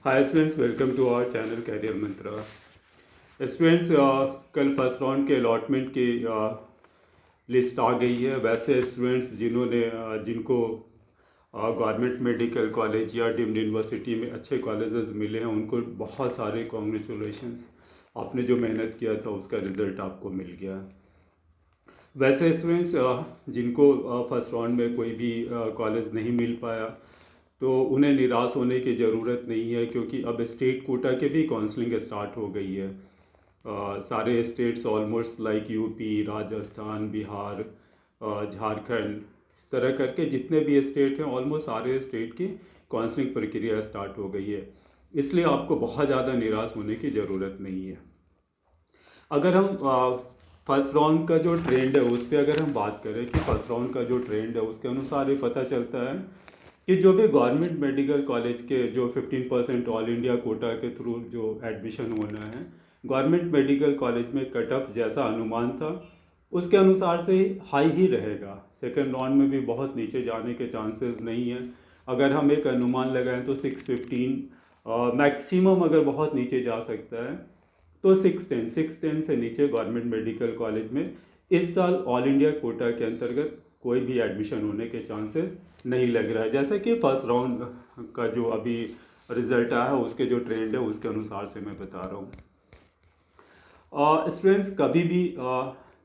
Hi students, welcome to our channel Career Mantra. Students, कल first round के allotment की list आ गई है। वैसे स्टूडेंट्स जिनको गवर्नमेंट मेडिकल कॉलेज या डीम्ड यूनिवर्सिटी में अच्छे कॉलेजेस मिले हैं उनको बहुत सारे कॉन्ग्रेचुलेशंस। आपने जो मेहनत किया था उसका रिज़ल्ट आपको मिल गया। वैसे स्टूडेंट्स जिनको फर्स्ट राउंड में कोई भी कॉलेज नहीं मिल पाया तो उन्हें निराश होने की ज़रूरत नहीं है, क्योंकि अब स्टेट कोटा के भी काउंसलिंग स्टार्ट हो गई है। सारे states almost like UP, Rajasthan, Bihar, Jharkhand, इस तरह करके जितने भी स्टेट हैं ऑलमोस्ट सारे स्टेट की काउंसलिंग प्रक्रिया स्टार्ट हो गई है। इसलिए आपको बहुत ज़्यादा निराश होने की ज़रूरत नहीं है। अगर हम फर्स्ट राउंड का जो ट्रेंड है उस पर अगर हम बात करें कि फर्स्ट राउंड का जो ट्रेंड है उसके अनुसार ये पता चलता है कि जो भी गवर्नमेंट मेडिकल कॉलेज के जो 15% ऑल इंडिया कोटा के थ्रू जो एडमिशन होना है, गवर्नमेंट मेडिकल कॉलेज में कट ऑफ जैसा अनुमान था उसके अनुसार से हाई ही रहेगा। सेकेंड राउंड में भी बहुत नीचे जाने के चांसेस नहीं है। अगर हम एक अनुमान लगाएं तो 615 मैक्सिमम, अगर बहुत नीचे जा सकता है तो 610 से नीचे गवर्नमेंट मेडिकल कॉलेज में इस साल ऑल इंडिया कोटा के अंतर्गत कोई भी एडमिशन होने के चांसेस नहीं लग रहा है। जैसे कि फर्स्ट राउंड का जो अभी रिज़ल्ट आया है उसके जो ट्रेंड है उसके अनुसार से मैं बता रहा हूँ। स्टूडेंट्स, कभी भी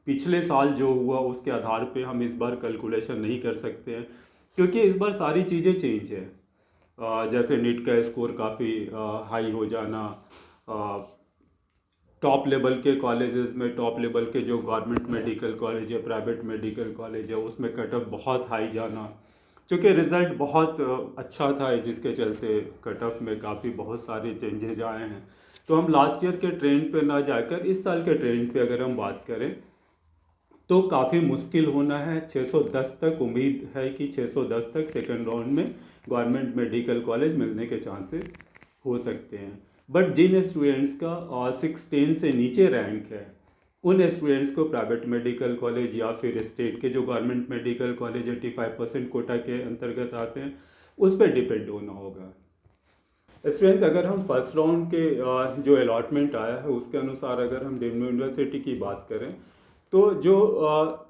पिछले साल जो हुआ उसके आधार पे हम इस बार कैलकुलेशन नहीं कर सकते हैं, क्योंकि इस बार सारी चीज़ें चेंज है। जैसे नीट का स्कोर काफ़ी हाई हो जाना, टॉप लेवल के कॉलेजेस में, टॉप लेवल के जो गवर्नमेंट मेडिकल कॉलेज है, प्राइवेट मेडिकल कॉलेज है, उसमें कट ऑफ बहुत हाई जाना, क्योंकि रिज़ल्ट बहुत अच्छा था जिसके चलते कट ऑफ में काफ़ी बहुत सारे चेंजेज आए हैं। तो हम लास्ट ईयर के ट्रेंड पे ना जाकर इस साल के ट्रेंड पे अगर हम बात करें तो काफ़ी मुश्किल होना है। 610 तक उम्मीद है कि 610 तक सेकेंड राउंड में गवर्नमेंट मेडिकल कॉलेज मिलने के चांसेस हो सकते हैं। बट जिन स्टूडेंट्स का 610 से नीचे रैंक है उन स्टूडेंट्स को प्राइवेट मेडिकल कॉलेज या फिर स्टेट के जो गवर्नमेंट मेडिकल कॉलेज 85% कोटा के अंतर्गत आते हैं उस पर डिपेंड होना होगा। स्टूडेंट्स, अगर हम फर्स्ट राउंड के जो अलॉटमेंट आया है उसके अनुसार अगर हम डीम्ड यूनिवर्सिटी की बात करें तो जो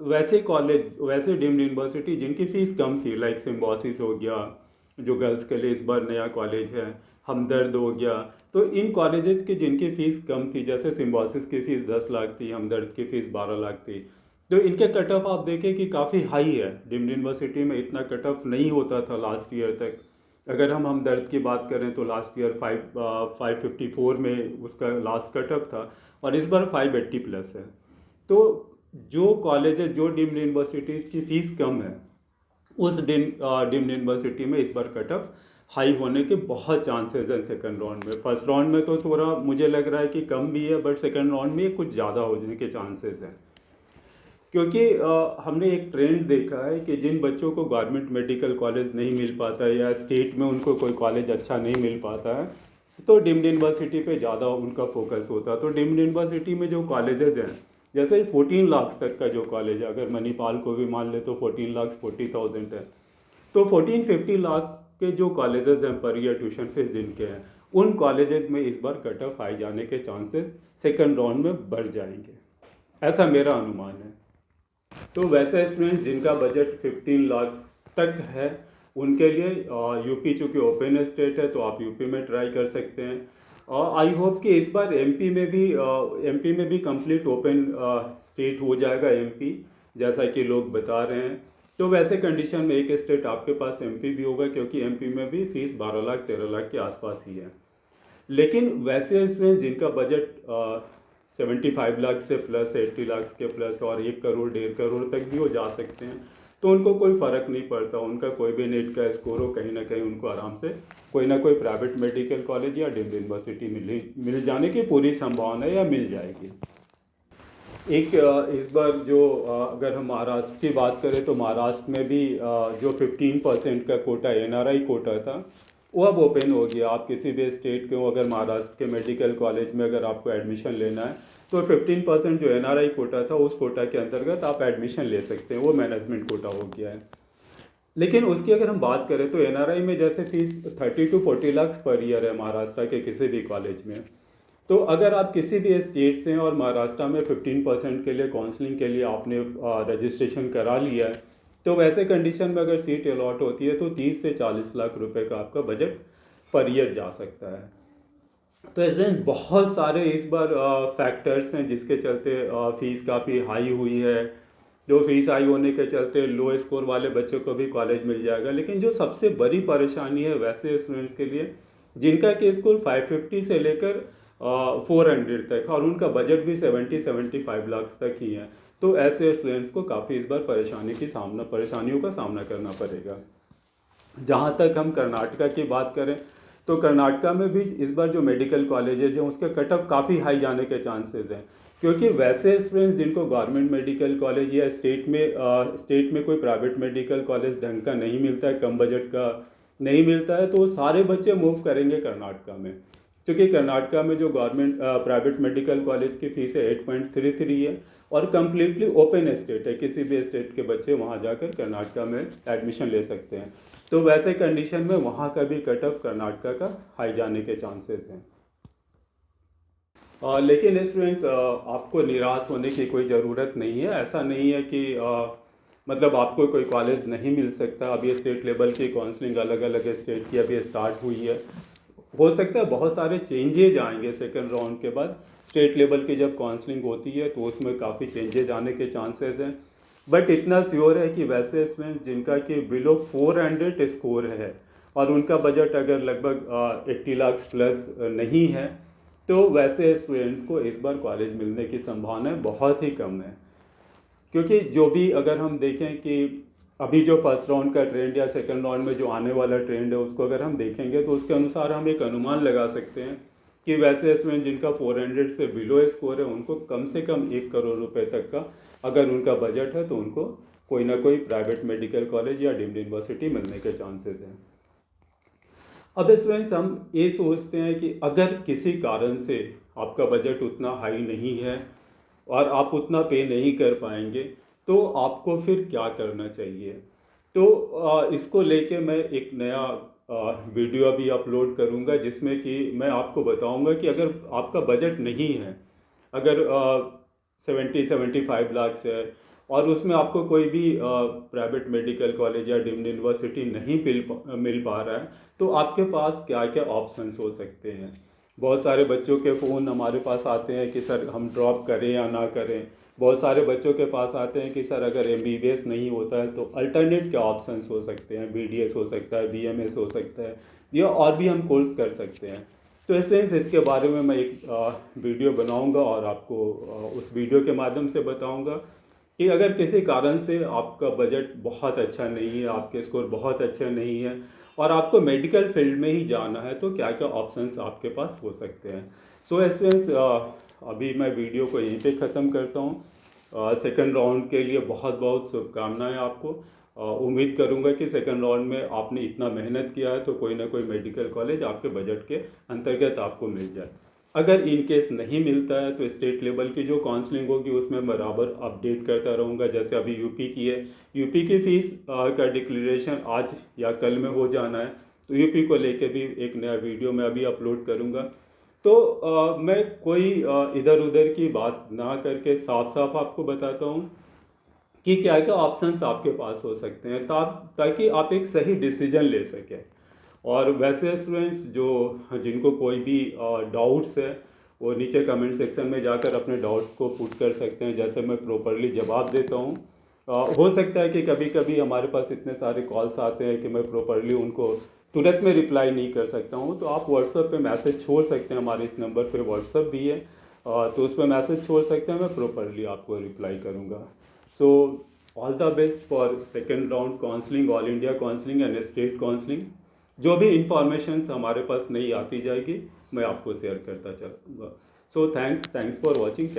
वैसे डीम्ड यूनिवर्सिटी जिनकी फ़ीस कम थी, लाइक सिम्बोसिस हो गया जो गर्ल्स के लिए इस बार नया कॉलेज है, हमदर्द हो गया, तो इन कॉलेजेस की जिनकी फ़ीस कम थी, जैसे सिम्बोसिस की फ़ीस 10 लाख थी, हमदर्द की फ़ीस 12 लाख थी, तो इनके कट ऑफ आप देखें कि काफ़ी हाई है। डीम्ड यूनिवर्सिटी में इतना कट ऑफ नहीं होता था लास्ट ईयर तक। अगर हम हमदर्द की बात करें तो लास्ट ईयर 554 में उसका लास्ट कट ऑफ था और इस बार 580 प्लस है। तो जो कॉलेजेस, जो डीम्ड यूनिवर्सिटीज़ की फ़ीस कम है उस डीम्ड यूनिवर्सिटी में इस बार कट ऑफ हाई होने के बहुत चांसेस हैं सेकंड राउंड में। फर्स्ट राउंड में तो थोड़ा मुझे लग रहा है कि कम भी है, बट सेकंड राउंड में कुछ ज़्यादा होने के चांसेस हैं, क्योंकि हमने एक ट्रेंड देखा है कि जिन बच्चों को गवर्नमेंट मेडिकल कॉलेज नहीं मिल पाता है या स्टेट में उनको कोई कॉलेज अच्छा नहीं मिल पाता है तो डीम्ड यूनिवर्सिटी पे ज़्यादा उनका फोकस होता है। तो डीम्ड यूनिवर्सिटी में जो कॉलेजेस हैं, जैसे 14 लाख तक का जो कॉलेज है, अगर मणिपाल को भी मान ले तो 14 लाख 40,000 है, तो 14-50 लाख के जो कॉलेजेस हैं पर ईयर ट्यूशन फीस जिनके हैं उन कॉलेजेस में इस बार कट ऑफ आए जाने के चांसेस सेकंड राउंड में बढ़ जाएंगे, ऐसा मेरा अनुमान है। तो वैसे स्टूडेंट्स जिनका बजट 15 लाख तक है उनके लिए यूपी चूँकि ओपन स्टेट है तो आप यूपी में ट्राई कर सकते हैं। और आई होप कि इस बार एमपी में भी कंप्लीट ओपन स्टेट हो जाएगा एमपी, जैसा कि लोग बता रहे हैं। तो वैसे कंडीशन में एक स्टेट आपके पास एमपी भी होगा, क्योंकि एमपी में भी फीस 12 लाख 13 लाख के आसपास ही है। लेकिन वैसे इसमें जिनका बजट 75 लाख से प्लस, 80 लाख के प्लस और 1 करोड़ 1.5 करोड़ तक भी वो जा सकते हैं, तो उनको कोई फ़र्क नहीं पड़ता। उनका कोई भी नेट का स्कोर हो, कहीं ना कहीं उनको आराम से कोई ना कोई प्राइवेट मेडिकल कॉलेज या डीम्ड यूनिवर्सिटी मिल जाने की पूरी संभावना है या मिल जाएगी। एक इस बार जो अगर हम महाराष्ट्र की बात करें तो महाराष्ट्र में भी जो 15% का कोटा एनआरआई कोटा था वो अब ओपन हो गया। आप किसी भी स्टेट के हो, अगर महाराष्ट्र के मेडिकल कॉलेज में अगर आपको एडमिशन लेना है तो 15% जो एनआरआई कोटा था उस कोटा के अंतर्गत आप एडमिशन ले सकते हैं, वो मैनेजमेंट कोटा हो गया है। लेकिन उसकी अगर हम बात करें तो एनआरआई में जैसे fees 30 to 40 lakh per year है महाराष्ट्र के किसी भी कॉलेज में। तो अगर आप किसी भी स्टेट से हैं और महाराष्ट्र में 15% के लिए काउंसलिंग के लिए आपने रजिस्ट्रेशन करा लिया है, तो वैसे कंडीशन में अगर सीट अलॉट होती है तो 30 से 40 लाख रुपए का आपका बजट पर ईयर जा सकता है। तो इसमें बहुत सारे इस बार फैक्टर्स हैं जिसके चलते फीस काफ़ी हाई हुई है। जो फीस हाई होने के चलते लो स्कोर वाले बच्चों को भी कॉलेज मिल जाएगा, लेकिन जो सबसे बड़ी परेशानी है वैसे स्टूडेंट्स के लिए जिनका कि स्कूल 550 से लेकर 400 तक और उनका बजट भी 70-75 लाख तक ही है, तो ऐसे स्टूडेंट्स को काफ़ी इस बार परेशानियों का सामना करना पड़ेगा। जहाँ तक हम कर्नाटका की बात करें तो कर्नाटका में भी इस बार जो मेडिकल कॉलेजेज हैं उसके कट ऑफ काफ़ी हाई जाने के चांसेस हैं, क्योंकि वैसे स्टूडेंट्स जिनको गवर्नमेंट मेडिकल कॉलेज या स्टेट में कोई प्राइवेट मेडिकल कॉलेज ढंग का नहीं मिलता है, कम बजट का नहीं मिलता है, तो वो सारे बच्चे मूव करेंगे कर्नाटका में। क्योंकि कर्नाटका में जो गवर्नमेंट प्राइवेट मेडिकल कॉलेज की फ़ीस है 8.33 है और कम्प्लीटली ओपन स्टेट है, किसी भी स्टेट के बच्चे वहाँ जाकर कर्नाटका में एडमिशन ले सकते हैं। तो वैसे कंडीशन में वहाँ का भी कट ऑफ कर्नाटका का हाई जाने के चांसेस हैं। लेकिन स्टूडेंट्स आपको निराश होने की कोई ज़रूरत नहीं है। ऐसा नहीं है कि मतलब आपको कोई कॉलेज नहीं मिल सकता। अभी स्टेट लेवल की काउंसलिंग अलग अलग स्टेट की अभी स्टार्ट हुई है। हो सकता है बहुत सारे चेंजेज आएंगे सेकंड राउंड के बाद। स्टेट लेवल की जब काउंसलिंग होती है तो उसमें काफ़ी चेंजेज आने के चांसेस हैं, बट इतना श्योर है कि वैसे स्टूडेंट्स जिनका कि बिलो 400 स्कोर है और उनका बजट अगर लगभग 80 लाख प्लस नहीं है, तो वैसे स्टूडेंट्स को इस बार कॉलेज मिलने की संभावना बहुत ही कम है। क्योंकि जो भी अगर हम देखें कि अभी जो फर्स्ट राउंड का ट्रेंड या सेकंड राउंड में जो आने वाला ट्रेंड है उसको अगर हम देखेंगे तो उसके अनुसार हम एक अनुमान लगा सकते हैं कि वैसे स्टूडेंट जिनका 400 से बिलो स्कोर है उनको कम से कम 1 करोड़ रुपए तक का अगर उनका बजट है तो उनको कोई ना कोई प्राइवेट मेडिकल कॉलेज या डीम्ड यूनिवर्सिटी मिलने के चांसेस हैं। अब स्टूडेंट्स हम ये सोचते हैं कि अगर किसी कारण से आपका बजट उतना हाई नहीं है और आप उतना पे नहीं कर पाएंगे तो आपको फिर क्या करना चाहिए। तो इसको लेके मैं एक नया वीडियो अभी अपलोड करूंगा जिसमें कि मैं आपको बताऊंगा कि अगर आपका बजट नहीं है, अगर 70-75 लाख है और उसमें आपको कोई भी प्राइवेट मेडिकल कॉलेज या डीम्ड यूनिवर्सिटी नहीं मिल पा रहा है, तो आपके पास क्या क्या ऑप्शंस हो सकते हैं। बहुत सारे बच्चों के फ़ोन हमारे पास आते हैं कि सर हम ड्रॉप करें या ना करें। बहुत सारे बच्चों के पास आते हैं कि सर अगर MBBS नहीं होता है तो अल्टरनेट क्या ऑप्शंस हो सकते हैं, BDS हो सकता है, BMS हो सकता है, या और भी हम कोर्स कर सकते हैं। तो स्टूडेंट्स इसके बारे में मैं एक वीडियो बनाऊंगा और आपको उस वीडियो के माध्यम से बताऊंगा कि अगर किसी कारण से आपका बजट बहुत अच्छा नहीं है, आपके स्कोर बहुत अच्छे नहीं है और आपको मेडिकल फील्ड में ही जाना है, तो क्या क्या ऑप्शंस आपके पास हो सकते हैं। सो स्टूडेंट्स अभी मैं वीडियो को यहीं पे ख़त्म करता हूँ। सेकंड राउंड के लिए बहुत बहुत शुभकामनाएं आपको। उम्मीद करूंगा कि सेकंड राउंड में आपने इतना मेहनत किया है तो कोई ना कोई मेडिकल कॉलेज आपके बजट के अंतर्गत आपको मिल जाए। अगर इन केस नहीं मिलता है तो स्टेट लेवल की जो काउंसलिंग होगी उसमें बराबर अपडेट करता रहूँगा। जैसे अभी यूपी की है, यूपी की फ़ीस का डिक्लेरेशन आज या कल में हो जाना है, तो यूपी को लेके भी एक नया वीडियो मैं अभी अपलोड करूँगा। तो मैं कोई इधर उधर की बात ना करके साफ साफ आपको बताता हूँ कि क्या क्या ऑप्शंस आपके पास हो सकते हैं ताकि आप एक सही डिसीजन ले सकें। और वैसे स्टूडेंट्स जो जिनको कोई भी डाउट्स है वो नीचे कमेंट सेक्शन में जाकर अपने डाउट्स को पुट कर सकते हैं, जैसे मैं प्रॉपरली जवाब देता हूँ। हो सकता है कि कभी कभी हमारे पास इतने सारे कॉल्स आते हैं कि मैं प्रॉपरली उनको तुरंत में रिप्लाई नहीं कर सकता हूँ, तो आप व्हाट्सएप पे मैसेज छोड़ सकते हैं। हमारे इस नंबर पे व्हाट्सएप भी है, तो उस पर मैसेज छोड़ सकते हैं, मैं प्रॉपरली आपको रिप्लाई करूँगा। So all the best for second round counselling, all India counselling and state counselling. जो भी इंफॉर्मेशन हमारे पास नहीं आती जाएगी मैं आपको शेयर करता चलूँगा। So thanks for watching.